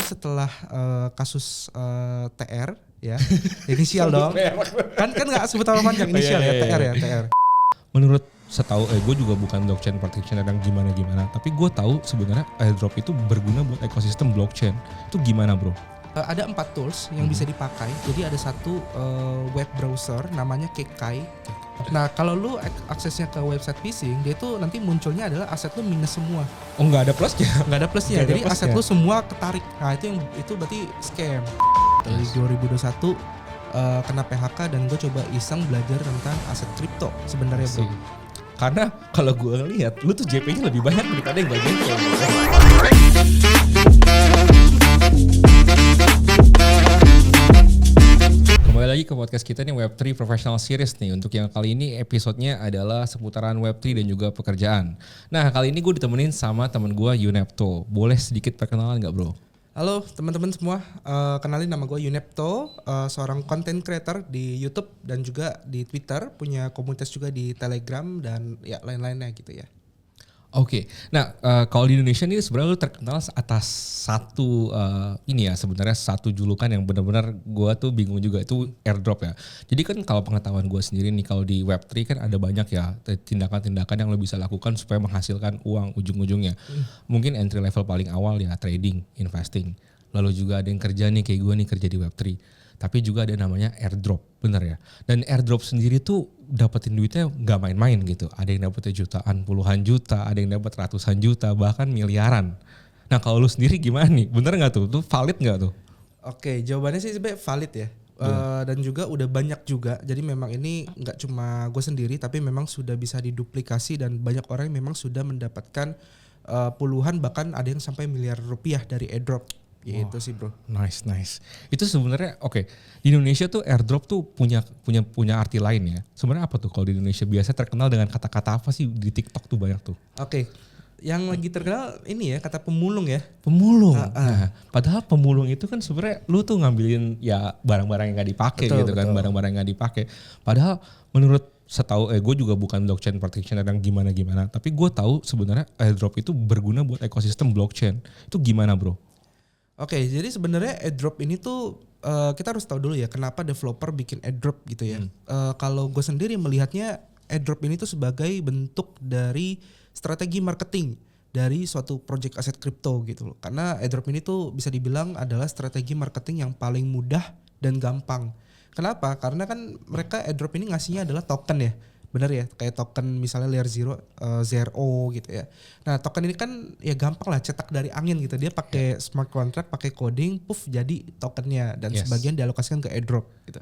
setelah kasus TR ya, inisial dong. Kan nggak sebut nama panjang, inisial ya, TR ya, TR. Menurut setahu gue juga bukan blockchain practitioner yang gimana, tapi gue tahu sebenarnya airdrop itu berguna buat ekosistem blockchain. Itu gimana bro? Ada 4 tools yang bisa dipakai. Jadi ada satu web browser namanya Kekai. Nah kalau lu aksesnya ke website phishing, dia tuh nanti munculnya adalah aset lu minus semua. Oh nggak ada plusnya? Nggak ada plusnya. Jadi aset lu semua ketarik. Nah itu berarti scam. Dari 2021 kena PHK dan gue coba iseng belajar tentang aset kripto sebenarnya bro. Karena kalau gue lihat lu tuh JP-nya lebih banyak daripada yang bagian itu. Kembali lagi ke podcast kita nih Web3 Professional Series nih. Untuk yang kali ini episodenya adalah seputaran Web3 dan juga pekerjaan. Nah kali ini gue ditemenin sama temen gue Yunepto. Boleh sedikit perkenalan gak bro? Halo teman-teman semua, kenalin nama gue Yunepto, seorang content creator di YouTube dan juga di Twitter, punya komunitas juga di Telegram dan ya lain-lainnya gitu ya. Oke, nah kalau di Indonesia ini sebenarnya lu terkenal atas satu sebenarnya satu julukan yang benar-benar gue tuh bingung juga, itu airdrop ya. Jadi kan kalau pengetahuan gue sendiri nih, kalau di Web3 kan ada banyak ya tindakan-tindakan yang lo bisa lakukan supaya menghasilkan uang ujung-ujungnya. Mungkin entry level paling awal ya trading, investing. Lalu juga ada yang kerja nih kayak gue nih kerja di Web3. Tapi juga ada namanya airdrop, bener ya. Dan airdrop sendiri tuh dapetin duitnya nggak main-main gitu. Ada yang dapetnya jutaan, puluhan juta, ada yang dapet ratusan juta, bahkan miliaran. Nah kalau lu sendiri gimana nih? Bener nggak tuh? Tuh valid nggak tuh? Oke, jawabannya sih sebenarnya valid ya. Dan juga udah banyak juga. Jadi memang ini nggak cuma gue sendiri, tapi memang sudah bisa diduplikasi dan banyak orang yang memang sudah mendapatkan puluhan bahkan ada yang sampai miliar rupiah dari airdrop. Gitu sih bro. Nice. Itu sebenarnya oke. Di Indonesia tuh airdrop tuh punya arti lain ya. Sebenarnya apa tuh kalau di Indonesia biasa terkenal dengan kata-kata apa sih di TikTok tuh banyak tuh? Oke. Yang lagi terkenal ini ya kata pemulung ya. Pemulung. Nah, padahal pemulung itu kan sebenarnya lu tuh ngambilin ya barang-barang yang nggak dipakai gitu kan, barang-barang yang nggak dipakai. Padahal menurut setahu gue juga bukan blockchain practitioner yang gimana, tapi gue tahu sebenarnya airdrop itu berguna buat ekosistem blockchain. Itu gimana bro? Oke, jadi sebenarnya airdrop ini tuh kita harus tahu dulu ya kenapa developer bikin airdrop gitu ya. Kalau gue sendiri melihatnya airdrop ini tuh sebagai bentuk dari strategi marketing dari suatu project aset kripto gitu loh. Karena airdrop ini tuh bisa dibilang adalah strategi marketing yang paling mudah dan gampang. Kenapa? Karena kan mereka airdrop ini ngasihnya adalah token ya. Bener ya, kayak token misalnya layer 0, ZERO gitu ya. Nah token ini kan ya gampang lah cetak dari angin gitu. Dia pakai smart contract, pakai coding, puff jadi tokennya. Dan sebagian dialokasikan ke airdrop gitu.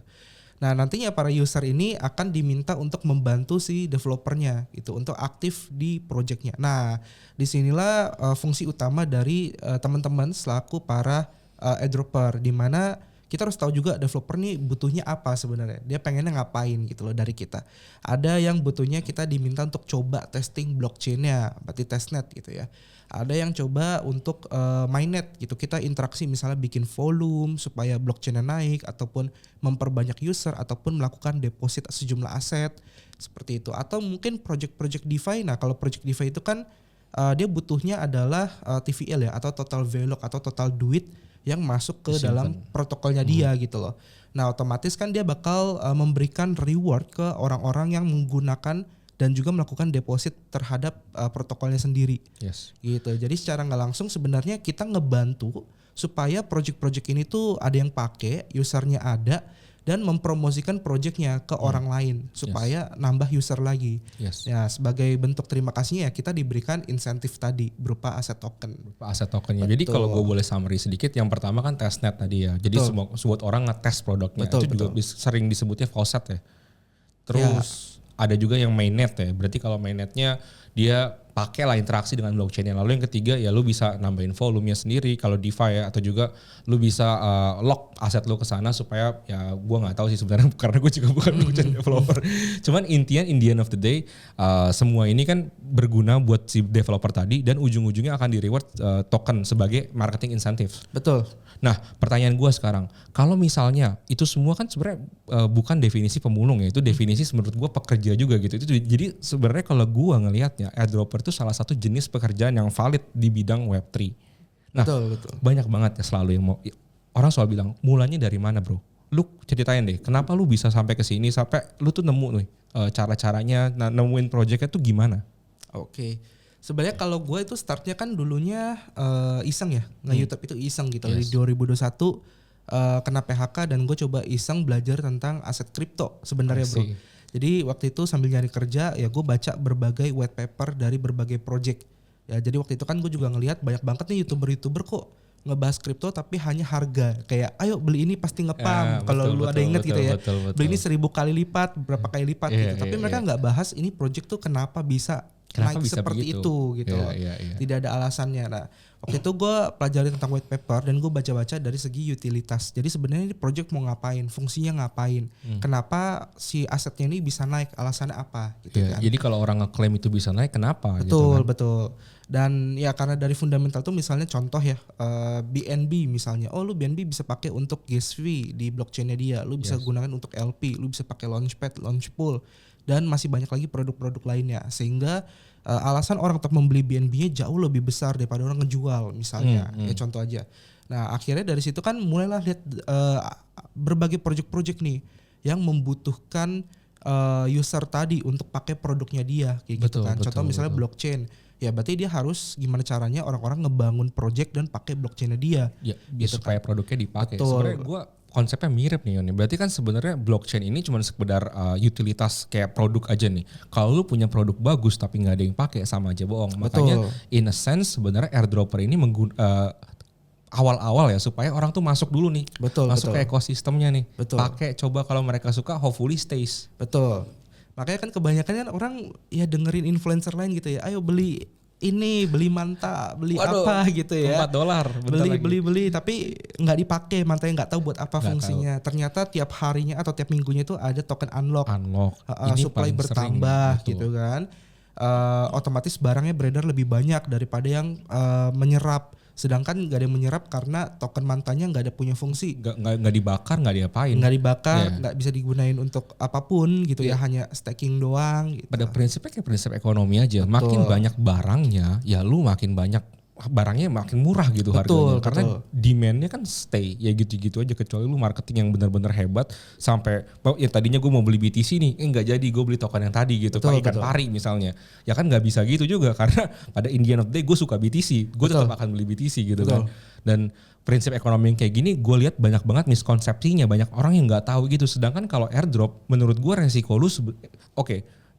Nah nantinya para user ini akan diminta untuk membantu si developernya gitu. Untuk aktif di projectnya. Nah disinilah fungsi utama dari teman-teman selaku para airdropper. Dimana kita harus tahu juga developer nih butuhnya apa sebenarnya. Dia pengennya ngapain gitu loh dari kita. Ada yang butuhnya kita diminta untuk coba testing blockchain-nya, berarti testnet gitu ya. Ada yang coba untuk mainnet gitu. Kita interaksi misalnya bikin volume supaya blockchain-nya naik ataupun memperbanyak user ataupun melakukan deposit sejumlah aset seperti itu. Atau mungkin project-project DeFi. Nah, kalau project DeFi itu kan dia butuhnya adalah TVL ya atau total value atau total duit yang masuk ke dalam protokolnya dia gitu loh. Nah otomatis kan dia bakal memberikan reward ke orang-orang yang menggunakan dan juga melakukan deposit terhadap protokolnya sendiri. Gitu. Jadi secara nggak langsung sebenarnya kita ngebantu supaya project-project ini tuh ada yang pakai, usernya ada, dan mempromosikan projectnya ke orang lain supaya nambah user lagi. Ya sebagai bentuk terima kasihnya ya kita diberikan insentif tadi berupa aset token. Aset tokennya. Jadi kalau gue boleh summary sedikit, yang pertama kan testnet tadi ya. Jadi semua orang ngetes produknya. Itu juga sering disebutnya faucet ya. Terus ada juga yang mainnet ya. Berarti kalau mainnetnya dia pakai lah interaksi dengan blockchain-nya. Lalu yang ketiga ya lu bisa nambahin volumenya sendiri kalau DeFi ya, atau juga lu bisa lock aset lu ke sana supaya ya gua nggak tahu sih sebenarnya karena gue juga bukan blockchain developer. Cuman intinya in the end of the day semua ini kan berguna buat si developer tadi dan ujung-ujungnya akan di reward token sebagai marketing incentive. Betul. Nah pertanyaan gue sekarang, kalau misalnya itu semua kan sebenarnya bukan definisi pemulung ya, itu definisi menurut gue pekerja juga gitu. Itu jadi sebenarnya kalau gue ngelihatnya airdropper itu salah satu jenis pekerjaan yang valid di bidang Web3. Nah, Betul. banyak banget ya selalu yang mau orang selalu bilang mulanya dari mana bro? Lu ceritain deh, kenapa lu bisa sampai ke sini sampai lu tuh nemu nih cara-caranya nemuin projectnya tuh gimana? Oke. Sebenarnya kalau gue itu startnya kan dulunya iseng ya, nge-YouTube itu iseng gitu. Di Yes. 2021 kena PHK dan gue coba iseng belajar tentang aset kripto sebenarnya I bro. see. Jadi waktu itu sambil nyari kerja ya gue baca berbagai white paper dari berbagai project. Ya jadi waktu itu kan gue juga ngelihat banyak banget nih youtuber kok ngebahas kripto tapi hanya harga. Kayak ayo beli ini pasti ngepam. Kalau lu ada inget gitu ya. Betul. Beli ini 1000 kali lipat, berapa kali lipat Iya, gitu. Tapi iya, mereka iya. nggak bahas ini project tuh kenapa bisa Kenapa naik bisa seperti begitu? itu gitu loh. Iya. Tidak ada alasannya. Nah, waktu itu gue pelajari tentang white paper dan gue baca-baca dari segi utilitas. Jadi sebenarnya ini project mau ngapain, fungsinya ngapain, kenapa si asetnya ini bisa naik, alasannya apa gitu Iya, kan. jadi kalau orang ngeklaim itu bisa naik, kenapa? Betul, gitu kan? betul. Dan ya karena dari fundamental tuh misalnya contoh ya BNB misalnya. Oh lu BNB bisa pakai untuk gas fee di blockchainnya dia. Lu bisa gunakan untuk LP, lu bisa pakai launchpad, launchpool dan masih banyak lagi produk-produk lainnya. Sehingga alasan orang untuk membeli BNB-nya jauh lebih besar daripada orang ngejual misalnya. Ya contoh aja. Nah akhirnya dari situ kan mulailah lihat berbagai project-project nih yang membutuhkan user tadi untuk pakai produknya dia kayak gitu kan. Contoh misalnya blockchain. Ya berarti dia harus gimana caranya orang-orang ngebangun project dan pakai blockchainnya dia. Ya, Gitu supaya produknya dipakai. Betul. Sebenarnya gue konsepnya mirip nih Yoni. Berarti kan sebenarnya blockchain ini cuma sekedar utilitas kayak produk aja nih. Kalau lu punya produk bagus tapi nggak ada yang pakai sama aja bohong. Makanya in a sense sebenarnya airdropper ini awal-awal ya supaya orang tuh masuk dulu nih. Masuk ke ekosistemnya nih. Pakai coba kalau mereka suka hopefully stays. Betul. Makanya kan kebanyakan kan orang ya dengerin influencer lain gitu ya. Ayo beli ini, beli manta, beli apa gitu ya. $4. Beli tapi nggak dipakai, mantanya nggak tahu buat apa fungsinya. Ternyata tiap harinya atau tiap minggunya itu ada token unlock. Ini Supply bertambah gitu kan. Otomatis barangnya beredar lebih banyak daripada yang menyerap. Sedangkan nggak ada yang menyerap karena token mantanya nggak ada punya fungsi. Nggak dibakar, nggak diapain. Nggak dibakar, nggak bisa digunain untuk apapun gitu ya, hanya staking doang. Gitu. Pada prinsipnya kayak prinsip ekonomi aja. Makin banyak barangnya, ya lu makin banyak barangnya makin murah gitu harganya. Karena demand-nya kan stay ya gitu-gitu aja kecuali lu marketing yang benar-benar hebat sampai ya tadinya gue mau beli BTC nih, nggak jadi gue beli token yang tadi gitu, ikan pari misalnya. Ya kan nggak bisa gitu juga karena pada in the end of the day gue suka BTC, gue tetap akan beli BTC gitu kan. Dan prinsip ekonomi yang kayak gini gue lihat banyak banget miskonsepsinya, banyak orang yang nggak tahu gitu. Sedangkan kalau airdrop menurut gue resiko lu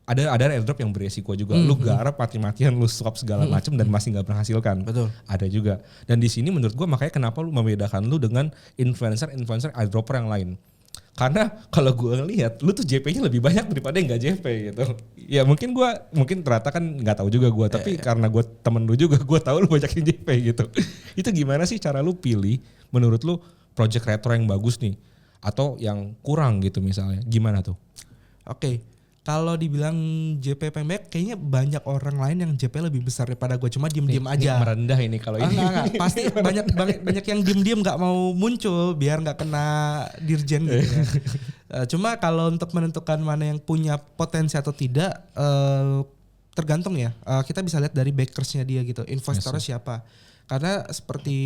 ada airdrop yang beresiko juga. Lu garap mati-matian, lu swap segala macam dan masih nggak menghasilkan. Ada juga. Dan di sini menurut gua makanya kenapa lu membedakan lu dengan influencer airdropper yang lain. Karena kalau gua ngelihat lu tuh JP-nya lebih banyak daripada yang nggak JP gitu. Ya mungkin ternyata kan nggak tahu juga gua, tapi karena gua temen lu juga, gua tahu lu banyak yang JP gitu. Itu gimana sih cara lu pilih menurut lu project retro yang bagus nih atau yang kurang gitu misalnya? Gimana tuh? Oke. Kalau dibilang JP pendek, kayaknya banyak orang lain yang JP lebih besar daripada gue. Cuma diem-diem aja. Ini merendah ini kalau ini. Enggak. Pasti banyak yang diem-diem nggak mau muncul biar nggak kena dirjen gitu kan. Cuma kalau untuk menentukan mana yang punya potensi atau tidak, tergantung ya. Kita bisa lihat dari backersnya dia gitu. Investornya siapa. Karena seperti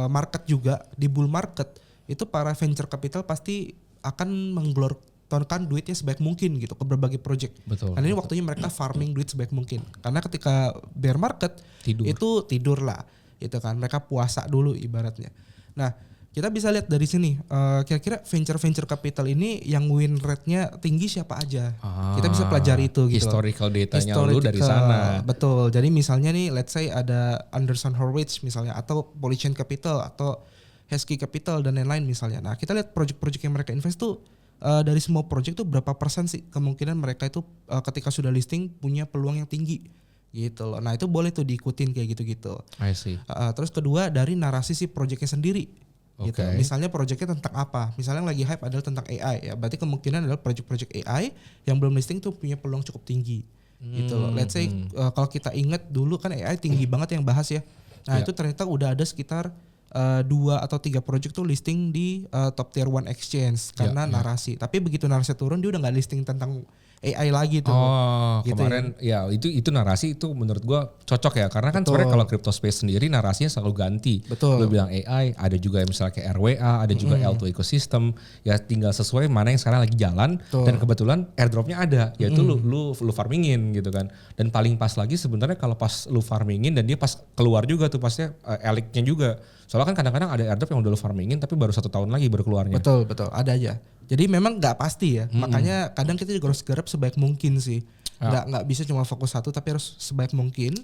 market juga, di bull market itu para venture capital pasti akan menggelontorkan duitnya sebaik mungkin gitu ke berbagai project. Karena ini waktunya mereka farming duit sebaik mungkin. Karena ketika bear market itu tidur lah, gitu kan. Mereka puasa dulu ibaratnya. Nah, kita bisa lihat dari sini kira-kira venture capital ini yang win rate-nya tinggi siapa aja. Kita bisa pelajari itu gitu. Historical datanya lu dari sana. Betul. Jadi misalnya nih let's say ada Andreessen Horowitz misalnya atau Polychain Capital atau Heskey Capital dan lain-lain misalnya. Nah, kita lihat project-project yang mereka invest tuh dari semua project tuh berapa persen sih kemungkinan mereka itu ketika sudah listing punya peluang yang tinggi gitu loh. Nah itu boleh tuh diikutin kayak gitu-gitu. I see. Terus kedua dari narasi si projectnya sendiri. Gitu. Misalnya projectnya tentang apa? Misalnya yang lagi hype adalah tentang AI ya. Berarti kemungkinan adalah project AI yang belum listing tuh punya peluang cukup tinggi. Gitu loh. Let's say kalau kita ingat dulu kan AI tinggi banget yang bahas ya. Nah itu ternyata udah ada sekitar 2 atau 3 project tuh listing di top tier 1 exchange karena narasi. Tapi begitu narasi turun dia udah nggak listing tentang AI lagi tuh. Oh, Gitu kemarin ya itu narasi itu menurut gua cocok ya karena kan Betul. sebenarnya kalau crypto space sendiri narasinya selalu ganti. Betul. Lu bilang AI, ada juga yang misalnya kayak RWA, ada juga L2 ecosystem. Ya tinggal sesuai mana yang sekarang lagi jalan Betul. dan kebetulan airdropnya ada, yaitu lu farmingin gitu kan. Dan paling pas lagi sebenarnya kalau pas lu farmingin dan dia pas keluar juga tuh pasnya eliknya juga. Soalnya kan kadang-kadang ada airdrop yang udah lu farmingin tapi baru 1 tahun lagi baru keluarnya. Betul, ada aja. Jadi memang nggak pasti ya. Makanya kadang kita juga harus garap sebaik mungkin sih. Nggak bisa cuma fokus satu tapi harus sebaik mungkin.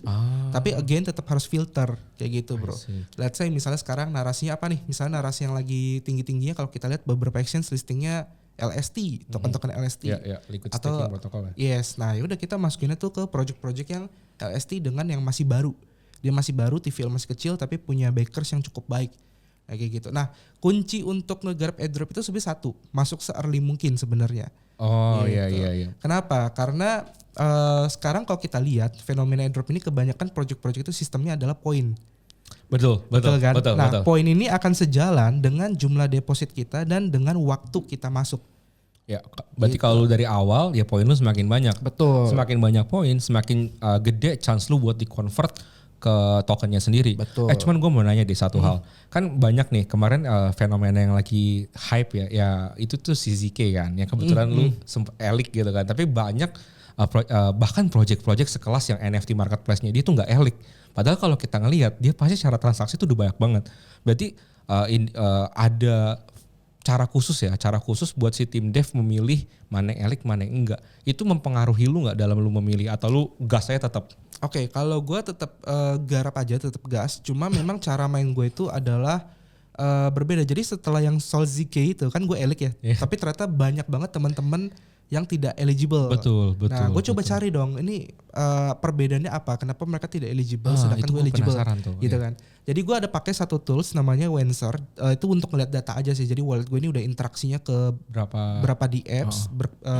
Tapi again tetap harus filter kayak gitu, bro. Let's say misalnya sekarang narasinya apa nih? Misalnya narasi yang lagi tinggi-tingginya kalau kita lihat beberapa exchange listingnya LST, token-token LST. Ya, liquid atau staking protokol ya. yes, nah yaudah kita masukinnya tuh ke project-project yang LST dengan yang masih baru. Dia masih baru, TVL masih kecil tapi punya backers yang cukup baik. Kayak gitu. Nah, kunci untuk ngegarap airdrop itu sebenarnya satu, masuk se-early mungkin sebenarnya. Oh Gitu. iya. Kenapa? Karena sekarang kalau kita lihat fenomena airdrop ini kebanyakan project-project itu sistemnya adalah poin. Betul Kan? betul. Nah, poin ini akan sejalan dengan jumlah deposit kita dan dengan waktu kita masuk. Ya, berarti Gitu. kalau lu dari awal ya poin lu semakin banyak. Betul. Semakin banyak poin, semakin gede chance lu buat di-convert ke tokennya sendiri. Betul. Cuman gue mau nanya deh satu hal. Kan banyak nih kemarin fenomena yang lagi hype ya itu tuh si ZK kan. Yang kebetulan lu sempet elik gitu kan. Tapi banyak bahkan project-project sekelas yang NFT marketplace-nya dia tuh nggak elik. Padahal kalau kita ngelihat dia pasti secara transaksi tuh udah banyak banget. Berarti ada cara khusus buat si tim dev memilih mana yang elik mana yang enggak. Itu mempengaruhi lu nggak dalam lu memilih atau lu gas aja tetap? Oke, kalau gue tetap garap aja, tetap gas. Cuma memang cara main gue itu adalah berbeda. Jadi setelah yang Sol ZK itu kan gue elik ya. Tapi ternyata banyak banget teman-teman yang tidak eligible. Betul. Nah, gue coba cari dong. Ini perbedaannya apa? Kenapa mereka tidak eligible sedangkan itu gue gua eligible? penasaran tuh, Gitu iya. kan. Jadi gue ada pakai satu tools namanya Wenser. Itu untuk ngeliat data aja sih. Jadi wallet gue ini udah interaksinya ke berapa di apps,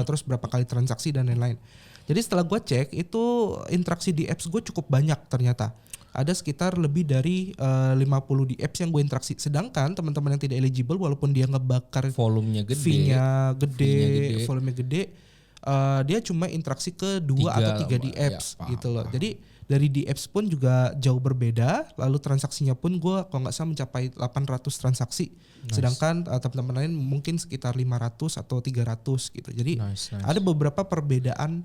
terus berapa kali transaksi dan lain-lain. Jadi setelah gue cek itu interaksi di apps gue cukup banyak ternyata. Ada sekitar lebih dari 50 di apps yang gue interaksi. Sedangkan teman-teman yang tidak eligible walaupun dia ngebakar volumenya gede, fee-nya gede, volumenya gede, dia cuma interaksi ke 2 atau 3 di apps ya, gitu loh. Jadi dari di apps pun juga jauh berbeda. Lalu transaksinya pun gue kalau nggak salah mencapai 800 transaksi. Sedangkan teman-teman lain mungkin sekitar 500 atau 300 gitu. Jadi ada beberapa perbedaan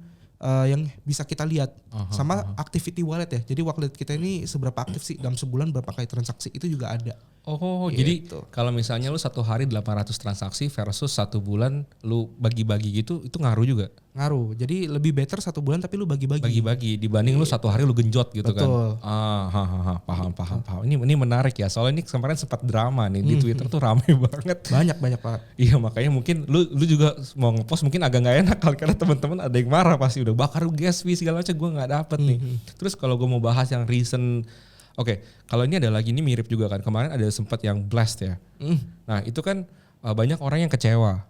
yang bisa kita lihat sama activity wallet ya. Jadi wallet kita ini seberapa aktif sih dalam sebulan berapa kali transaksi itu juga ada. Oh, Gitu. jadi kalau misalnya lu 1 hari 800 transaksi versus 1 bulan lu bagi-bagi gitu itu ngaruh juga. Ngaruh. Jadi lebih better 1 bulan tapi lu bagi-bagi. Bagi-bagi dibanding lu 1 hari lu genjot gitu. Betul. kan. Paham. Ini menarik ya. Soalnya ini kemarin sempat drama nih di Twitter tuh rame banget. Banyak banget. Iya, makanya mungkin lu juga mau ngepost mungkin agak nggak enak karena teman-teman ada yang marah pasti udah bakar gas fee segala macam gue nggak dapet nih. Terus kalau gue mau bahas yang recent. Oke, kalau ini ada lagi, ini mirip juga kan. Kemarin ada sempat yang blast ya. Nah itu kan banyak orang yang kecewa.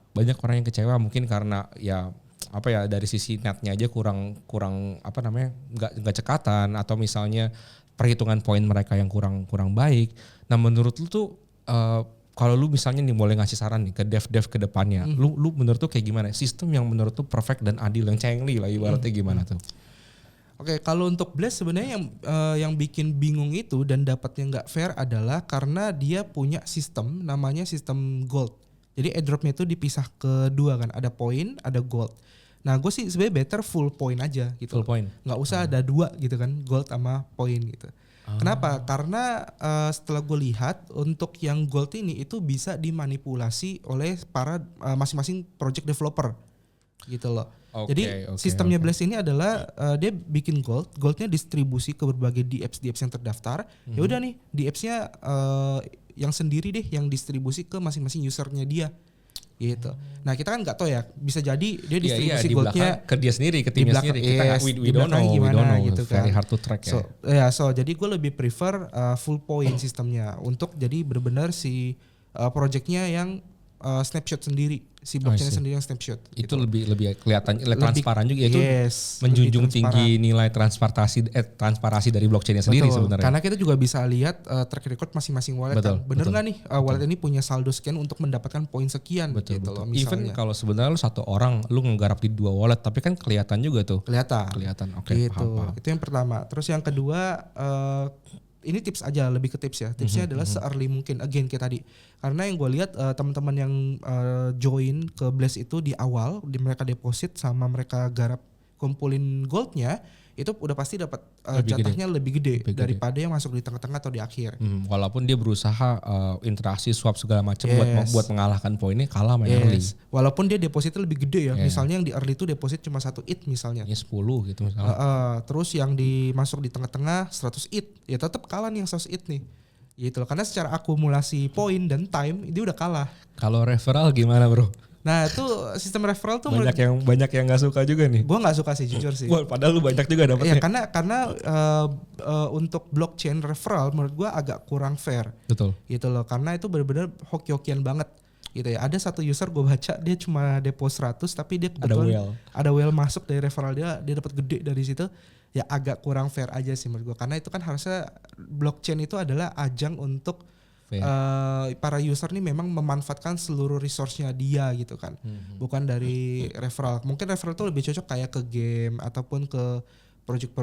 Mungkin karena ya apa ya dari sisi netnya aja kurang apa namanya nggak cekatan atau misalnya perhitungan poin mereka yang kurang baik. Nah menurut lu tuh kalau lu misalnya nih boleh ngasih saran nih ke dev ke depannya, lu menurut tuh kayak gimana? Sistem yang menurut tuh perfect dan adil yang cengli lah ibaratnya gimana tuh? Oke, kalau untuk Blast sebenarnya yang bikin bingung itu dan dapatnya nggak fair adalah karena dia punya sistem namanya sistem gold. Jadi airdropnya itu dipisah ke 2 kan, ada poin, ada gold. Nah, gue sih sebenarnya better full point aja gitu. Full point. Nggak usah ada 2 gitu kan, gold sama poin gitu. Kenapa? Karena setelah gue lihat untuk yang gold ini itu bisa dimanipulasi oleh para masing-masing project developer gitu loh. Jadi sistemnya Blast ini adalah dia bikin goldnya distribusi ke berbagai DApps yang terdaftar. Ya udah nih DApps-nya yang sendiri deh yang distribusi ke masing-masing usernya dia. Gitu. Nah kita kan nggak tahu ya, bisa jadi dia distribusi goldnya ke dia sendiri, ke timnya sendiri. Kita we don't know gimana gitu kan. Very hard to track ya. So jadi gue lebih prefer full point sistemnya untuk jadi benar-benar si projectnya yang snapshot sendiri si blockchain I see. sendiri yang snapshot. Itu gitu. lebih kelihatan transparan juga, itu Yes, menjunjung lebih transparan. tinggi nilai transparansi dari blockchainnya sendiri Betul, sebenarnya. karena kita juga bisa lihat track record masing-masing wallet Betul, kan. Bener betul, nggak nih wallet ini punya saldo sekian untuk mendapatkan poin sekian betul, gitu betul. loh Even misalnya. kalau sebenarnya lu satu orang lu nggarap di 2 wallet tapi kan kelihatan juga tuh. Kelihatan. Oke, Gitu. paham. Itu yang pertama. Terus yang kedua ini tips aja, lebih ke tips ya. Tipsnya adalah se-early mungkin, again kayak tadi. Karena yang gue lihat teman-teman yang join ke Blast itu di awal, mereka deposit sama mereka garap kumpulin goldnya, itu udah pasti dapat jatahnya lebih gede daripada yang masuk di tengah-tengah atau di akhir. Walaupun dia berusaha interaksi swap segala macam Yes. buat mengalahkan poinnya, kalah sama yang early. Walaupun dia depositnya lebih gede ya. Yeah. Misalnya yang di early itu deposit cuma 1 ETH misalnya. Ya 10 gitu misalnya. Terus yang dimasuk di tengah-tengah 100 ETH, ya tetap kalah nih yang 100 ETH nih. Gitu loh, karena secara akumulasi poin dan time dia udah kalah. Kalau referral gimana, Bro? Nah, itu sistem referral tuh banyak yang nggak suka juga nih. gue nggak suka sih jujur sih. Wah, padahal lu banyak juga dapetnya. Ya karena untuk blockchain referral menurut gue agak kurang fair. Betul. Gitu loh, karena itu benar-benar hoki-hokian banget. Gitu ya. Ada satu user gue baca dia cuma depo 100 tapi dia kebetulan ada whale masuk dari referral dia dapat gede dari situ. Ya agak kurang fair aja sih menurut gue, karena itu kan harusnya blockchain itu adalah ajang untuk para user nih memang memanfaatkan seluruh resource-nya dia gitu kan. Bukan dari referral. Mungkin referral tuh lebih cocok kayak ke game ataupun ke project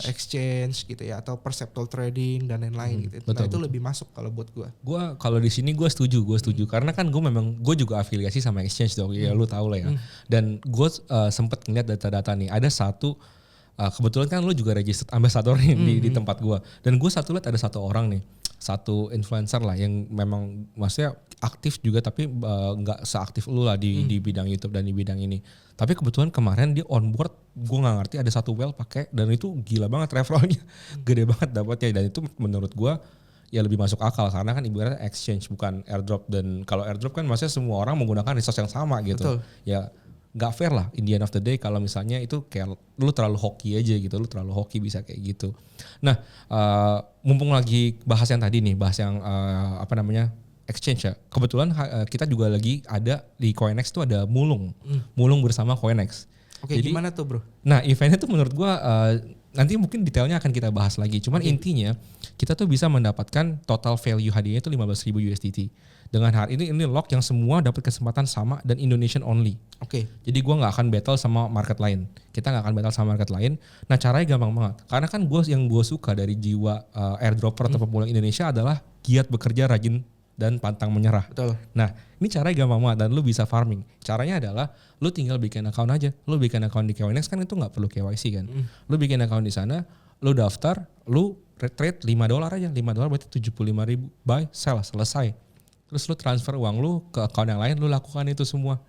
exchange gitu ya, atau perceptual trading dan lain-lain gitu. Betul. Itu lebih masuk kalau buat gue. Gua kalau di sini gue setuju karena kan gue juga afiliasi sama exchange dong. Ya lu tahu lah ya. Dan gue sempet ngeliat data-data nih. Ada satu kebetulan kan lu juga registered ambassador nih di tempat gue. Dan gue lihat ada satu orang nih, satu influencer lah yang memang maksudnya aktif juga tapi nggak seaktif lu lah di bidang YouTube dan di bidang ini. Tapi kebetulan kemarin dia on board, gue nggak ngerti ada satu whale pakai dan itu gila banget referralnya, gede banget dapatnya, dan itu menurut gue ya lebih masuk akal karena kan ibaratnya exchange bukan airdrop, dan kalau airdrop kan maksudnya semua orang menggunakan resource yang sama gitu. Betul. Ya nggak fair lah in the end of the day kalau misalnya itu kayak lu terlalu hoki aja gitu, lu terlalu hoki bisa kayak gitu. Nah mumpung lagi bahas yang tadi nih, bahas yang exchange ya, kebetulan kita juga lagi ada di CoinEx tuh ada mulung bersama CoinEx. Oke, jadi gimana tuh bro? Nah eventnya tuh menurut gua nanti mungkin detailnya akan kita bahas lagi, cuman intinya kita tuh bisa mendapatkan total value hadiahnya itu 15.000 USDT. Dengan hari ini lock yang semua dapat kesempatan sama dan Indonesian only. Oke. Jadi gue nggak akan battle sama market lain. Kita nggak akan battle sama market lain. Nah caranya gampang banget. Karena kan yang gue suka dari jiwa airdropper atau pemula Indonesia adalah giat bekerja, rajin dan pantang menyerah. Betul. Nah ini caranya gampang banget dan lu bisa farming. Caranya adalah lu tinggal bikin account aja. Lu bikin account di CoinEx kan itu nggak perlu KYC kan. Lu bikin account di sana, lu daftar, lu trade $5 aja. $5 berarti 75.000 buy, sell, selesai. Terus lu transfer uang lu ke account yang lain, lu lakukan itu semua.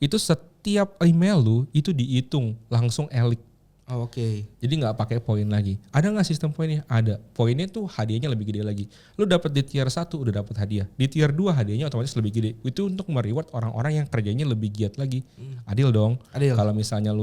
Itu setiap email lu itu dihitung langsung elik. Oh, oke. Jadi nggak pakai poin lagi. Ada nggak sistem poinnya? Ada. Poinnya tuh hadiahnya lebih gede lagi. Lu dapat di tier 1 udah dapat hadiah. Di tier 2 hadiahnya otomatis lebih gede. Itu untuk mereward orang-orang yang kerjanya lebih giat lagi. Adil dong. Adil. Kalau misalnya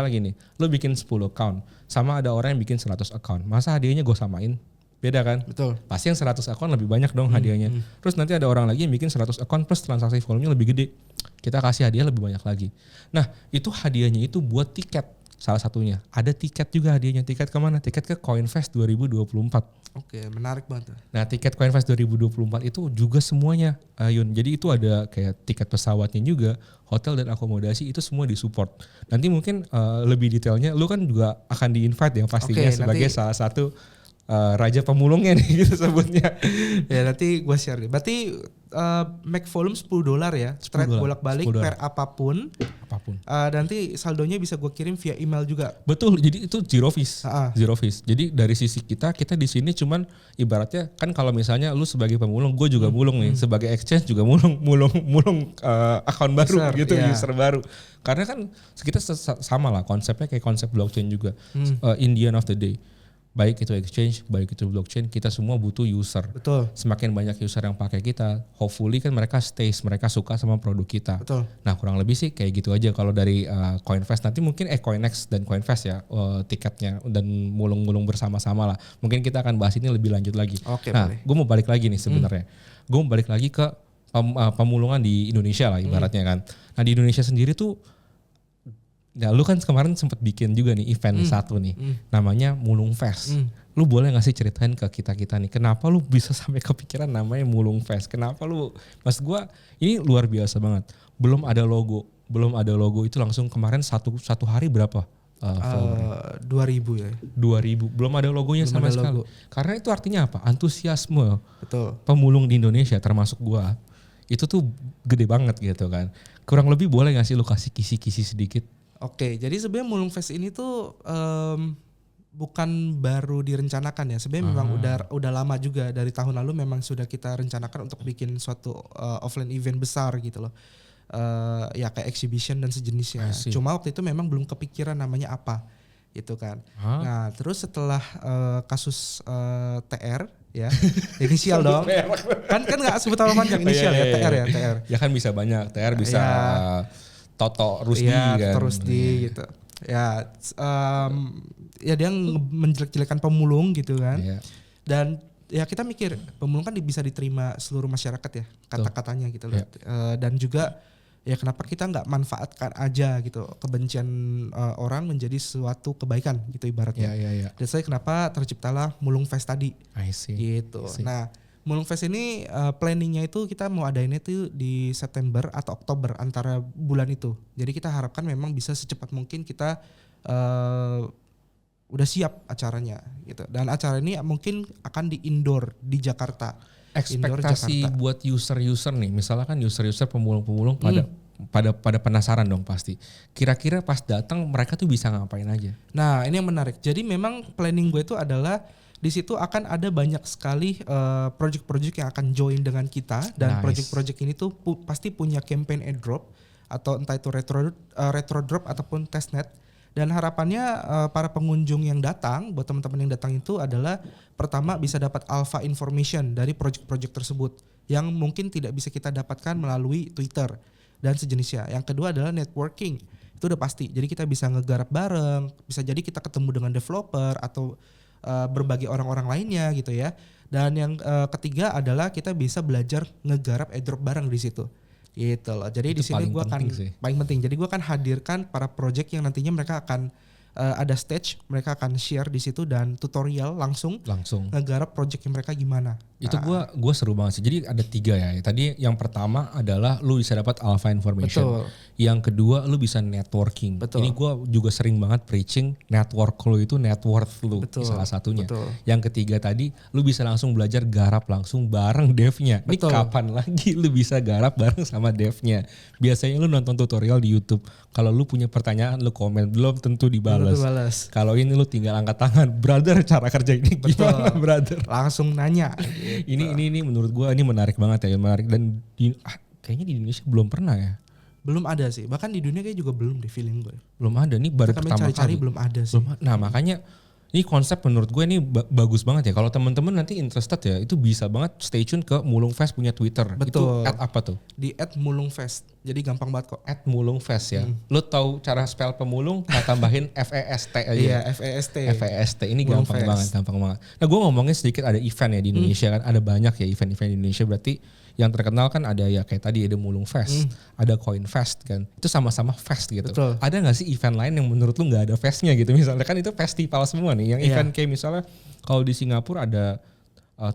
gini, lu bikin 10 account sama ada orang yang bikin 100 account. Masa hadiahnya gue samain? Beda kan? Betul. Pasti yang 100 account lebih banyak dong hadiahnya. Terus nanti ada orang lagi yang bikin 100 account plus transaksi volumenya lebih gede. Kita kasih hadiah lebih banyak lagi. Nah itu hadiahnya itu buat tiket salah satunya. Ada tiket juga hadiahnya. Tiket kemana? Tiket ke CoinFest 2024. Oke, menarik banget. Nah tiket CoinFest 2024 itu juga semuanya Yun. Jadi itu ada kayak tiket pesawatnya juga, hotel dan akomodasi itu semua disupport. Nanti mungkin lebih detailnya lu kan juga akan di-invite ya pastinya sebagai salah satu raja pemulungnya nih gitu sebutnya. Ya nanti gue share deh. Berarti make volume $10 ya. Trade bolak-balik per apapun. Nanti saldonya bisa gue kirim via email juga. Betul. Jadi itu zero fees. Zero fees. Jadi dari sisi kita di sini cuman ibaratnya kan kalau misalnya lu sebagai pemulung, gue juga mulung nih. Sebagai exchange juga mulung akun baru user, gitu, user baru. Karena kan kita sama lah konsepnya kayak konsep blockchain juga. In the end of the day, baik itu exchange, baik itu blockchain, kita semua butuh user. Betul. Semakin banyak user yang pakai kita, hopefully kan mereka stays, mereka suka sama produk kita. Betul. Nah kurang lebih sih kayak gitu aja kalau dari CoinFest. Nanti mungkin CoinEx dan CoinFest ya tiketnya dan mulung-mulung bersama-sama lah. Mungkin kita akan bahas ini lebih lanjut lagi. Oke, nah gue mau balik lagi nih sebenarnya. Gue mau balik lagi ke pemulungan di Indonesia lah ibaratnya kan. Nah di Indonesia sendiri tuh, ya lu kan kemarin sempat bikin juga nih event satu nih, namanya Mulung Fest. Lu boleh gak sih ceritain ke kita-kita nih, kenapa lu bisa sampai kepikiran namanya Mulung Fest? Kenapa lu, maksud gua ini luar biasa banget. Belum ada logo itu langsung kemarin satu hari berapa? 2000 ya. 2000, belum ada logonya Belum sama ada sekali. logo. Karena itu artinya apa? Antusiasme Betul. pemulung di Indonesia termasuk gua itu tuh gede banget gitu kan. Kurang lebih boleh gak sih lu kasih kisi-kisi sedikit? Oke, jadi sebenarnya Mulung Fest ini tuh bukan baru direncanakan ya. Sebenarnya memang udah lama juga, dari tahun lalu memang sudah kita rencanakan untuk bikin suatu offline event besar gitu loh. Ya kayak exhibition dan sejenisnya. Cuma waktu itu memang belum kepikiran namanya apa gitu kan. Nah terus setelah kasus TR ya, inisial dong. kan nggak sebut nama panjang, inisial ya, TR ya, TR. Ya kan bisa banyak, TR bisa Toto Rusdi kan. kan. Toto Rusdi gitu. Ya ya dia menjelek-jelekan pemulung gitu kan. Dan ya kita mikir pemulung kan bisa diterima seluruh masyarakat ya kata-katanya gitu loh. Dan juga ya kenapa kita nggak manfaatkan aja gitu kebencian orang menjadi suatu kebaikan gitu ibaratnya. Dan saya kenapa terciptalah Mulung Fest tadi. Gitu. Nah Mulung Fest ini planningnya itu kita mau adain itu di September atau Oktober antara bulan itu. Jadi kita harapkan memang bisa secepat mungkin kita udah siap acaranya gitu. Dan acara ini mungkin akan di indoor di Jakarta. Ekspektasi buat user-user nih, misalnya kan user-user pemulung-pemulung pada penasaran dong pasti. Kira-kira pas datang mereka tuh bisa ngapain aja? Nah ini yang menarik. Jadi memang planning gue itu adalah di situ akan ada banyak sekali project-project yang akan join dengan kita, dan project-project ini tuh pasti punya campaign airdrop atau entah itu retro drop ataupun testnet. Dan harapannya para pengunjung yang datang, buat teman-teman yang datang itu adalah pertama bisa dapat alpha information dari project-project tersebut yang mungkin tidak bisa kita dapatkan melalui Twitter dan sejenisnya. Yang kedua adalah networking, itu udah pasti. Jadi kita bisa ngegarap bareng, bisa jadi kita ketemu dengan developer atau berbagai orang-orang lainnya gitu ya. Dan yang ketiga adalah kita bisa belajar ngegarap airdrop bareng di situ. Gitu loh. Jadi di sini gue akan paling penting. Jadi gue akan hadirkan para project yang nantinya mereka akan ada stage, mereka akan share di situ dan tutorial langsung ngegarap project yang mereka gimana. Itu gue seru banget sih. Jadi ada 3 ya. Tadi yang pertama adalah lu bisa dapat alpha information. Betul. Yang kedua lu bisa networking. Betul. Ini gue juga sering banget preaching network lu itu net worth lu. Betul. Salah satunya. Betul. Yang ketiga tadi lu bisa langsung belajar garap langsung bareng devnya. Ini kapan lagi lu bisa garap bareng sama devnya? Biasanya lu nonton tutorial di YouTube. Kalau lu punya pertanyaan lu komen, belum tentu dibalas. Kalau ini lu tinggal angkat tangan, brother cara kerja ini gimana brother? Langsung nanya. Ini menurut gua ini menarik banget ya, menarik, dan kayaknya di Indonesia belum pernah ya. Belum ada sih, bahkan di dunia kayak juga belum deh feeling gue. Belum ada, nih baru pertama cari-cari belum ada sih. Nah makanya ini konsep menurut gue ini bagus banget ya. Kalau teman-teman nanti interested ya, itu bisa banget stay tune ke Mulung Fest punya Twitter. Betul. Itu @apa tuh? Di @mulungfest. Jadi gampang banget kok. @mulungfest ya. Lu tahu cara spell pemulung? Nah, tambahin FEST aja. Iya, FEST. Ini gampang banget. Nah, gue ngomongin sedikit, ada event ya di Indonesia kan. Ada banyak ya event-event di Indonesia. Berarti yang terkenal kan ada ya kayak tadi ada Mulung Fest, ada Coin Fest kan. Itu sama-sama fest gitu. Betul. Ada nggak sih event lain yang menurut lu nggak ada festnya gitu? Misalnya kan itu festival semua nih. Yang event kayak misalnya kalau di Singapura ada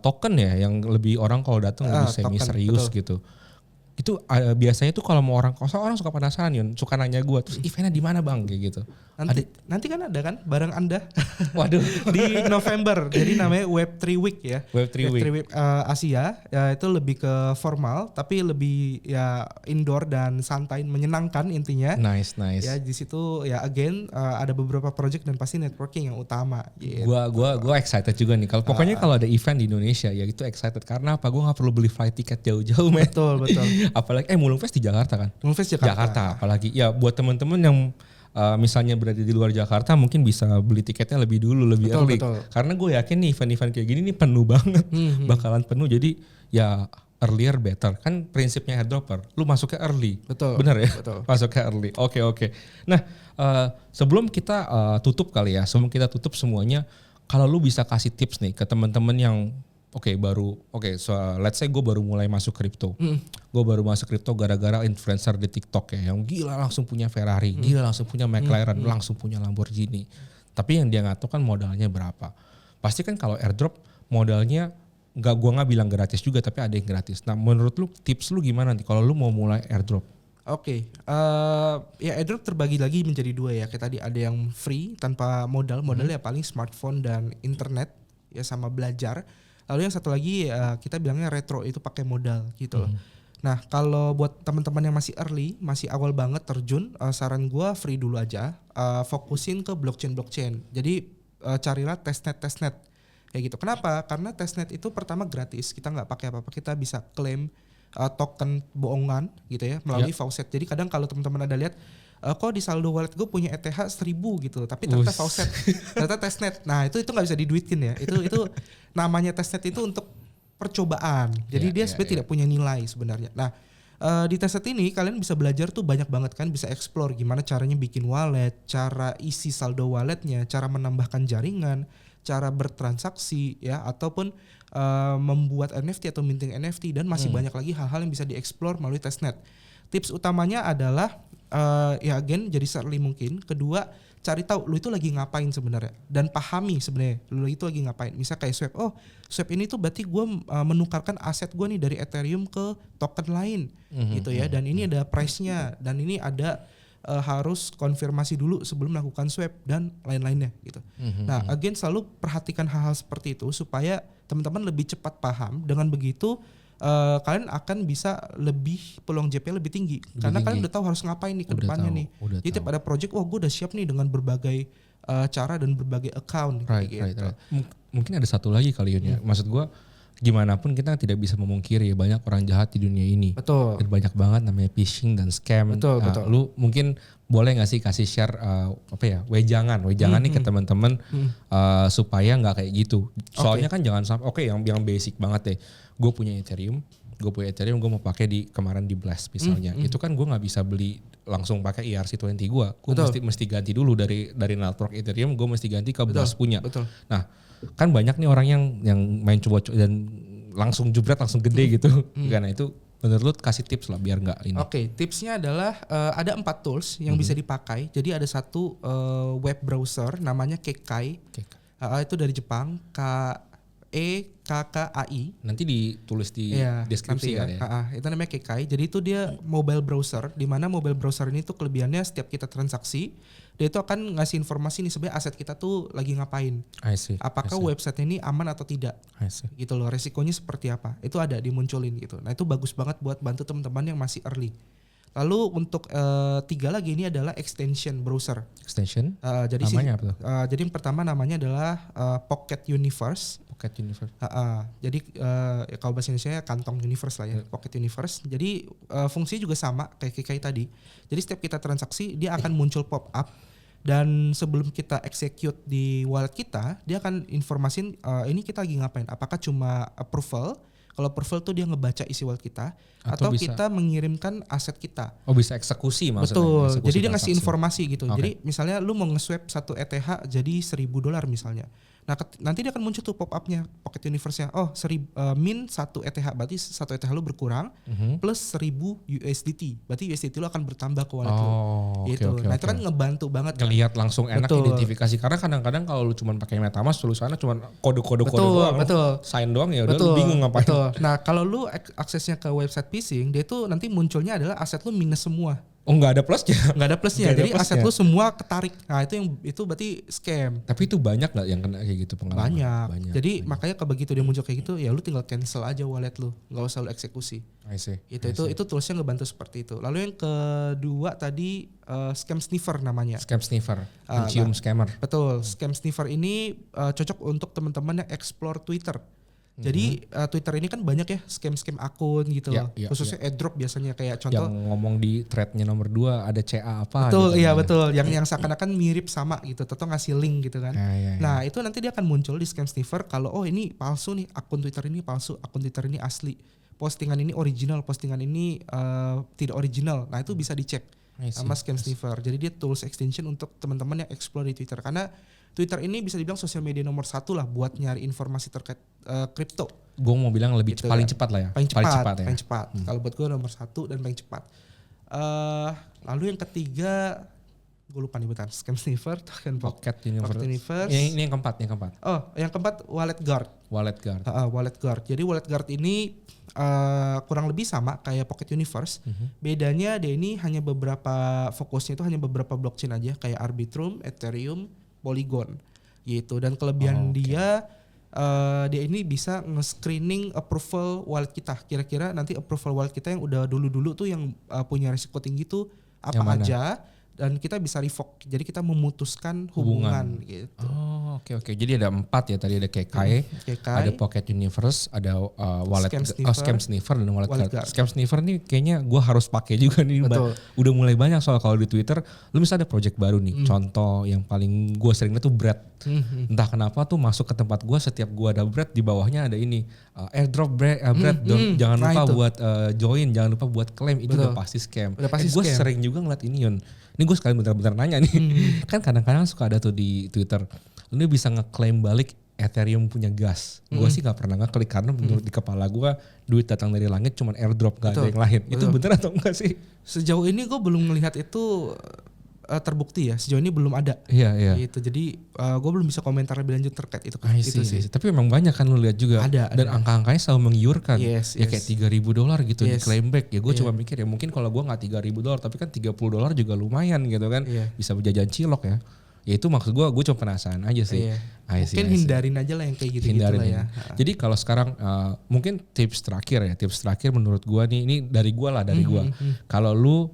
token ya, yang lebih orang kalau datang lebih semi serius gitu. Itu biasanya tuh kalau mau orang kosong, orang suka penasaran Yun, suka nanya gue, terus eventnya di mana bang kayak gitu. Nanti kan ada kan bareng Anda. Waduh. Di November. Jadi namanya Web3 Week ya. Web3 Week Asia ya, itu lebih ke formal tapi lebih ya indoor dan santai, menyenangkan intinya. Nice. Ya di situ ya again ada beberapa project dan pasti networking yang utama gitu. Gua excited juga nih. Pokoknya kalau ada event di Indonesia ya itu excited, karena apa? Gua nggak perlu beli flight tiket jauh-jauh, men. Betul. Apalagi Mulung Fest di Jakarta kan? Mulung Fest Jakarta apalagi. Ya buat teman-teman yang misalnya berada di luar Jakarta mungkin bisa beli tiketnya lebih dulu, lebih early. Karena gue yakin nih event-event kayak gini nih penuh banget. Bakalan penuh, jadi ya earlier better. Kan prinsipnya airdropper, lu masuknya early. Betul. Bener ya? Betul. Masuknya early. Oke. Nah sebelum kita tutup kali ya, sebelum kita tutup semuanya, kalau lu bisa kasih tips nih ke teman-teman yang So let's say gue baru mulai masuk kripto. Gue baru masuk kripto gara-gara influencer di TikTok ya, yang gila langsung punya Ferrari, gila langsung punya McLaren, langsung punya Lamborghini. Tapi yang dia nggak tahu kan modalnya berapa. Pasti kan kalau airdrop modalnya gue nggak bilang gratis juga, tapi ada yang gratis. Nah menurut lu tips lu gimana nih kalau lu mau mulai airdrop? Ya airdrop terbagi lagi menjadi dua ya. Kayak tadi ada yang free tanpa modalnya paling smartphone dan internet ya sama belajar. Lalu yang satu lagi kita bilangnya retro, itu pakai modal gitu loh. Nah kalau buat teman-teman yang masih early, masih awal banget terjun, saran gue free dulu aja, fokusin ke blockchain. Jadi carilah testnet kayak gitu. Kenapa? Karena testnet itu pertama gratis, kita nggak pakai apa-apa, kita bisa klaim token bohongan gitu ya melalui faucet. Jadi kadang kalau teman-teman ada lihat kok di saldo wallet gue punya ETH 1000 gitu, tapi ternyata faucet, ternyata testnet. Nah itu nggak bisa diduitin ya. Itu namanya testnet itu untuk percobaan. Jadi dia sebenarnya tidak punya nilai sebenarnya. Nah di testnet ini kalian bisa belajar tuh banyak banget kan, bisa explore gimana caranya bikin wallet, cara isi saldo walletnya, cara menambahkan jaringan, cara bertransaksi ya, ataupun membuat NFT atau minting NFT, dan masih banyak lagi hal-hal yang bisa dieksplor melalui testnet. Tips utamanya adalah ya again jadi se-early mungkin. Kedua, cari tahu lu itu lagi ngapain sebenarnya, dan pahami sebenarnya lu itu lagi ngapain. Misal kayak swap, swap ini tuh berarti gue menukarkan aset gue nih dari Ethereum ke token lain gitu ya, dan ini ada price-nya, dan ini ada harus konfirmasi dulu sebelum melakukan swap dan lain-lainnya gitu. Nah, again selalu perhatikan hal-hal seperti itu supaya teman-teman lebih cepat paham. Dengan begitu kalian akan bisa peluang JP lebih tinggi karena kalian udah tahu harus ngapain nih ke depannya nih. Jadi tiap ada project, gue udah siap nih dengan berbagai cara dan berbagai account. Right. Mungkin ada satu lagi kali Yun ya. Maksud gue, gimana pun kita tidak bisa memungkiri banyak orang jahat di dunia ini. Betul. Dan banyak banget namanya phishing dan scam. Betul. Lu mungkin boleh nggak sih kasih share wejangan nih ke teman-teman supaya nggak kayak gitu. Soalnya kan jangan sampai yang basic banget deh. Gue punya Ethereum, gue mau pakai kemarin di Blast misalnya. Itu kan gue nggak bisa beli langsung pakai ERC20 gue. Gue mesti ganti dulu dari network Ethereum, gue mesti ganti ke Blast punya. Betul. Nah, kan banyak nih orang yang main coba dan langsung jebret langsung gede gitu. Karena itu menurut lu kasih tips lah biar nggak ini. Tipsnya adalah ada 4 tools yang bisa dipakai. Jadi ada satu web browser namanya Kekai. Itu dari Jepang, KEKKAI. Nanti ditulis di deskripsi kan ya. Itu namanya Kekai. Jadi itu dia mobile browser, di mana mobile browser ini tuh kelebihannya setiap kita transaksi, dia itu akan ngasih informasi nih sebenarnya aset kita tuh lagi ngapain. Apakah website ini aman atau tidak. Gitu loh, resikonya seperti apa. Itu ada dimunculin gitu. Nah, itu bagus banget buat bantu teman-teman yang masih early. Lalu untuk 3 lagi ini adalah extension browser. Jadi namanya apa tuh? Jadi yang pertama namanya adalah Pocket Universe. Jadi kalau bahasa Indonesia kantong universe lah ya, Pocket Universe. Jadi fungsinya juga sama kayak KKI tadi. Jadi setiap kita transaksi dia akan muncul pop up, dan sebelum kita execute di wallet kita, dia akan informasin ini kita lagi ngapain. Apakah cuma approval? Kalau approval tuh dia ngebaca isi wallet kita, atau kita mengirimkan aset kita. Bisa eksekusi maksudnya. Betul. Jadi dia ngasih informasi gitu. Jadi misalnya lu mau nge-swap 1 ETH jadi $1,000 misalnya. Nah nanti dia akan muncul tuh pop-up-nya Pocket Universe-nya. Min 1 ETH, berarti 1 ETH lu berkurang plus 1,000 USDT. Berarti USDT lu akan bertambah ke wallet lu. Gitu. Nah itu kan ngebantu banget. Ngelihat langsung enak identifikasi. Karena kadang-kadang kalau lu cuma pakai MetaMask, tulisannya cuma kode-kode doang. Betul. Sign doang ya udah lu bingung ngapain. Nah kalau lu aksesnya ke website phishing, dia tuh nanti munculnya adalah aset lu minus semua. Nggak ada plusnya? Nggak ada plusnya. Jadi aset lu semua ketarik. Nah itu berarti scam. Tapi itu banyak nggak yang kena kayak gitu pengalaman? Banyak. Jadi makanya begitu dia muncul kayak gitu, ya lu tinggal cancel aja wallet lu, nggak usah lu eksekusi. Itu toolsnya ngebantu seperti itu. Lalu yang kedua tadi scam sniffer namanya. Scam sniffer, mencium scammer. Betul. Scam sniffer ini cocok untuk teman-teman yang explore Twitter. Jadi Twitter ini kan banyak ya scam-scam akun gitu loh. Khususnya airdrop biasanya kayak contoh. Yang ngomong di threadnya nomor 2 ada CA apa. Betul, gitu iya betul. Yang seakan-akan mirip sama gitu. Atau ngasih link gitu kan. Nah itu nanti dia akan muncul di scam sniffer kalau ini palsu nih, akun Twitter ini palsu, akun Twitter ini asli. Postingan ini original, postingan ini tidak original. Nah itu bisa dicek sama scam sniffer. Jadi dia tools extension untuk teman-teman yang explore di Twitter. Karena Twitter ini bisa dibilang sosial media nomor 1 lah buat nyari informasi terkait kripto. Gue mau bilang lebih Gitu paling kan. cepat lah ya. Paling cepat, ya. paling cepat. Kalau buat gue nomor 1 dan paling cepat. Lalu yang ketiga, gue lupa nih bentar. Scam Sniffer, Token Pocket Universe. Universe. Ini yang keempat. Oh, yang keempat Wallet Guard. Wallet Guard. Wallet Guard. Jadi Wallet Guard ini kurang lebih sama kayak Pocket Universe. Bedanya dia ini hanya beberapa fokusnya itu hanya beberapa blockchain aja kayak Arbitrum, Ethereum, Polygon gitu. Dan kelebihan dia ini bisa nge-screening approval wallet kita. Kira-kira nanti approval wallet kita yang udah dulu-dulu tuh yang punya risiko tinggi tuh apa aja. Dan kita bisa revoke, jadi kita memutuskan hubungan gitu. Oh oke. Jadi ada 4 ya, tadi ada KK, ada Pocket Universe, ada Wallet Scam Sniffer dan Wallet Guard. Scam Sniffer nih kayaknya gue harus pakai juga nih. Udah mulai banyak soal kalau di Twitter, lu misalnya ada project baru nih, contoh yang paling gue sering lihat tuh Bread. Entah kenapa tuh masuk ke tempat gue, setiap gue ada Bread di bawahnya ada ini airdrop Bread, jangan lupa buat join, jangan lupa buat claim, itu udah pasti scam. Gue sering juga ngeliat ini Yun. Ini gue sekali bentar-bentar nanya nih. Kan kadang-kadang suka ada tuh di Twitter. Lu bisa ngeklaim balik Ethereum punya gas. Gue sih gak pernah ngeklik karena menurut di kepala gue duit datang dari langit cuman airdrop, gak ada yang lain. Itu bener atau enggak sih? Sejauh ini gue belum melihat itu terbukti ya. Sejauh ini belum ada. Iya. Gitu. Jadi gue belum bisa komentar lebih lanjut terkait itu. Itu sih. Tapi memang banyak kan lu lihat juga. Ada. Dan angka-angkanya selalu menggiurkan. Yes. Kayak $3.000 gitu di claim back. Ya gue cuma mikir ya mungkin kalau gue gak $3.000 tapi kan $30 juga lumayan gitu kan. Bisa berjajan cilok ya. Ya itu maksud gue cuma penasaran aja sih. Mungkin hindarin aja lah yang kayak gitu-gitu lah ya. Jadi kalau sekarang mungkin tips terakhir menurut gue nih, ini dari gue lah. Kalau lu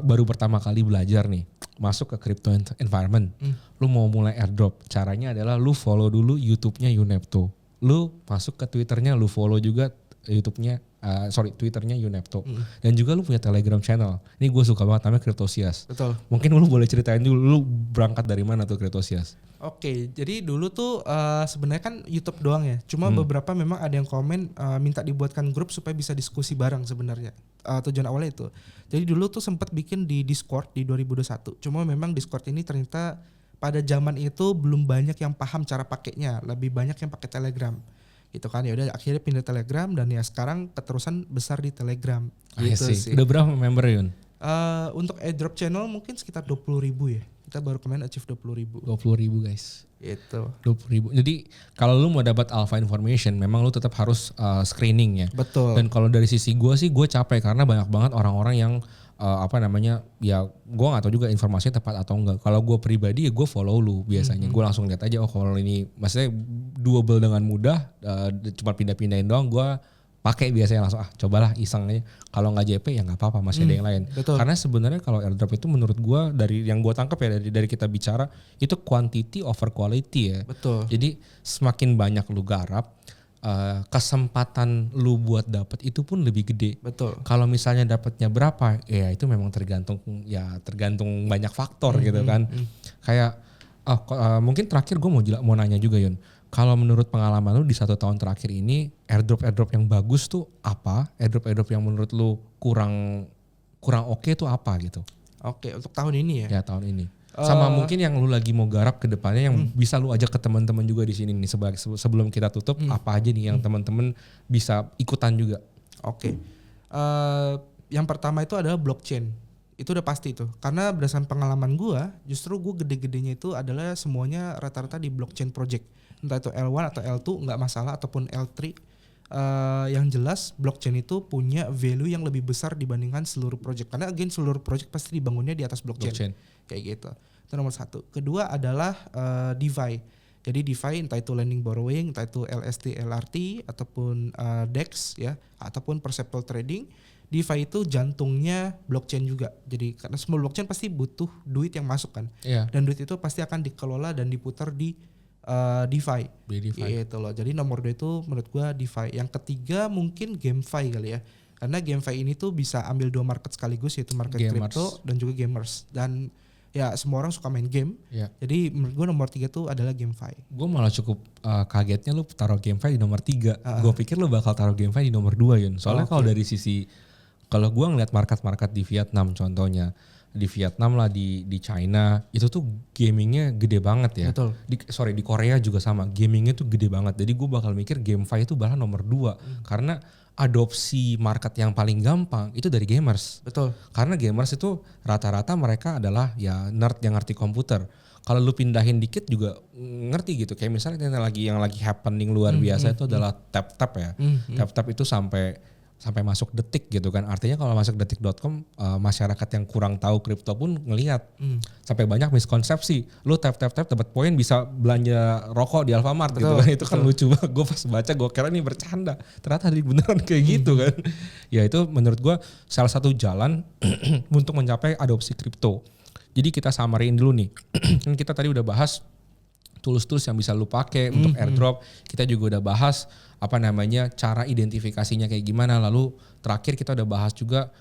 baru pertama kali belajar nih, masuk ke crypto environment, lu mau mulai airdrop, caranya adalah lu follow dulu YouTube-nya Unepto. Lu masuk ke Twitter-nya, lu follow juga YouTube-nya, Twitter-nya Unepto. Dan juga lu punya Telegram channel. Ini gue suka banget namanya Cryptosias. Betul. Mungkin lu boleh ceritain dulu, lu berangkat dari mana tuh Cryptosias? Oke, jadi dulu tuh sebenarnya kan YouTube doang ya. Cuma beberapa memang ada yang komen minta dibuatkan grup supaya bisa diskusi bareng sebenarnya. Tujuan awalnya itu. Jadi dulu tuh sempat bikin di Discord di 2021. Cuma memang Discord ini ternyata pada zaman itu belum banyak yang paham cara pakainya. Lebih banyak yang pakai Telegram. Gitu kan, ya udah akhirnya pindah Telegram dan ya sekarang keterusan besar di Telegram. Gitu sih. Udah berapa member Yun? Untuk airdrop channel mungkin sekitar 20.000 ya. Kita baru kemarin achieve 20.000. 20.000 guys. Itu. 20.000. Jadi kalau lu mau dapat alpha information, memang lu tetap harus screening ya. Betul. Dan kalau dari sisi gue sih, gue capek karena banyak banget orang-orang yang ya gue nggak tahu juga informasinya tepat atau enggak. Kalau gue pribadi ya gue follow lu biasanya. Gue langsung lihat aja, oh kalau ini maksudnya doable dengan mudah, cuma pindah-pindahin doang, gue pakai biasanya langsung cobalah iseng aja. Kalau nggak JP ya nggak apa-apa, masih ada yang lain. Betul. Karena sebenarnya kalau airdrop itu menurut gue dari yang gue tangkap ya dari kita bicara itu quantity over quality ya. Betul. Jadi semakin banyak lu garap, kesempatan lu buat dapat itu pun lebih gede. Betul. Kalau misalnya dapatnya berapa, ya itu memang tergantung banyak faktor gitu kan. Kayak mungkin terakhir gue mau nanya juga Yun. Kalau menurut pengalaman lu di 1 tahun terakhir ini airdrop yang bagus tuh apa? Airdrop yang menurut lu kurang oke tuh apa gitu? Oke, untuk tahun ini ya. Ya tahun ini. Sama mungkin yang lu lagi mau garap ke depannya yang bisa lu ajak ke teman-teman juga di sini nih sebelum kita tutup apa aja nih yang teman-teman bisa ikutan juga. Oke. Yang pertama itu adalah blockchain. Itu udah pasti tuh. Karena berdasarkan pengalaman gua, justru gua gede-gedenya itu adalah semuanya rata-rata di blockchain project. Entah itu L1 atau L2 nggak masalah ataupun L3. Yang jelas blockchain itu punya value yang lebih besar dibandingkan seluruh project. Karena again seluruh project pasti dibangunnya di atas blockchain. Kayak gitu. Itu nomor 1. Kedua adalah DeFi. Jadi DeFi entah itu lending borrowing, entah itu LST, LRT ataupun DEX ya, ataupun perceptual trading. DeFi itu jantungnya blockchain juga. Jadi karena semua blockchain pasti butuh duit yang masuk kan. Dan duit itu pasti akan dikelola dan diputar di DeFi. Gitu loh. Jadi nomor 2 itu menurut gua DeFi. Yang ketiga mungkin GameFi kali ya. Karena GameFi ini tuh bisa ambil 2 market sekaligus, yaitu market crypto dan juga gamers. Dan ya semua orang suka main game. Jadi menurut gua nomor 3 tuh adalah GameFi. Gue malah cukup kagetnya lu taruh GameFi di nomor 3. Gue pikir lu bakal taruh GameFi di nomor 2 Yun. Soalnya kalau dari sisi Kalau gue ngeliat market-market di Vietnam contohnya, di Vietnam lah, di China, itu tuh gamingnya gede banget ya. Betul. Di Korea juga sama, gamingnya tuh gede banget. Jadi gue bakal mikir GameFi itu bahkan nomor 2 karena adopsi market yang paling gampang itu dari gamers. Betul. Karena gamers itu rata-rata mereka adalah ya nerd yang ngerti komputer. Kalau lu pindahin dikit juga ngerti gitu. Kayak misalnya yang lagi happening luar biasa itu adalah tap-tap ya. Tap-tap itu sampai masuk Detik gitu kan. Artinya kalau masuk detik.com masyarakat yang kurang tahu kripto pun ngelihat. Sampai banyak miskonsepsi. Lu tap dapat poin bisa belanja rokok di Alfamart gitu kan. Itu kan lucu banget. Gue pas baca gue kira ini bercanda. Ternyata beneran kayak gitu kan. Ya itu menurut gue salah satu jalan untuk mencapai adopsi kripto. Jadi kita samarin dulu nih. Kita tadi udah bahas tools-tools yang bisa lu pakai untuk airdrop. Kita juga udah bahas cara identifikasinya kayak gimana. Lalu terakhir kita udah bahas juga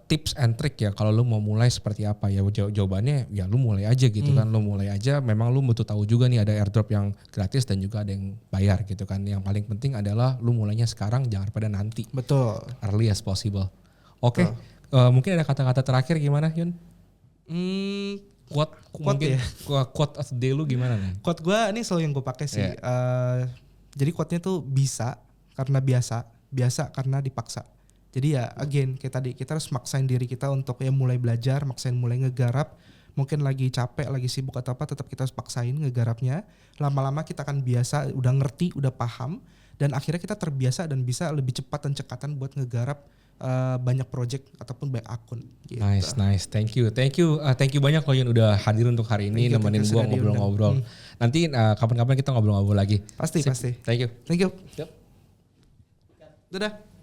tips and trick ya kalau lu mau mulai seperti apa ya. Jawabannya ya lu mulai aja gitu kan. Lu mulai aja, memang lu butuh tahu juga nih ada airdrop yang gratis dan juga ada yang bayar gitu kan. Yang paling penting adalah lu mulainya sekarang, jangan pada nanti. Betul. Early as possible. Oke. Mungkin ada kata-kata terakhir gimana Yun? Quote mungkin ya. Quote of the day lu gimana nih? Quote gue ini selalu yang gue pakai sih. Jadi quote-nya tuh bisa karena biasa karena dipaksa. Jadi ya again kayak tadi kita harus maksain diri kita untuk ya mulai belajar, maksain mulai ngegarap. Mungkin lagi capek, lagi sibuk atau apa, tetap kita harus paksain ngegarapnya. Lama-lama kita akan biasa, udah ngerti, udah paham, dan akhirnya kita terbiasa dan bisa lebih cepat dan cekatan buat ngegarap banyak project ataupun banyak akun. Gitu. Nice. Thank you banyak loh Yun udah hadir untuk hari ini nemenin gue ngobrol-ngobrol. Nanti kapan-kapan kita ngobrol-ngobrol lagi. Pasti. Thank you. Dadah.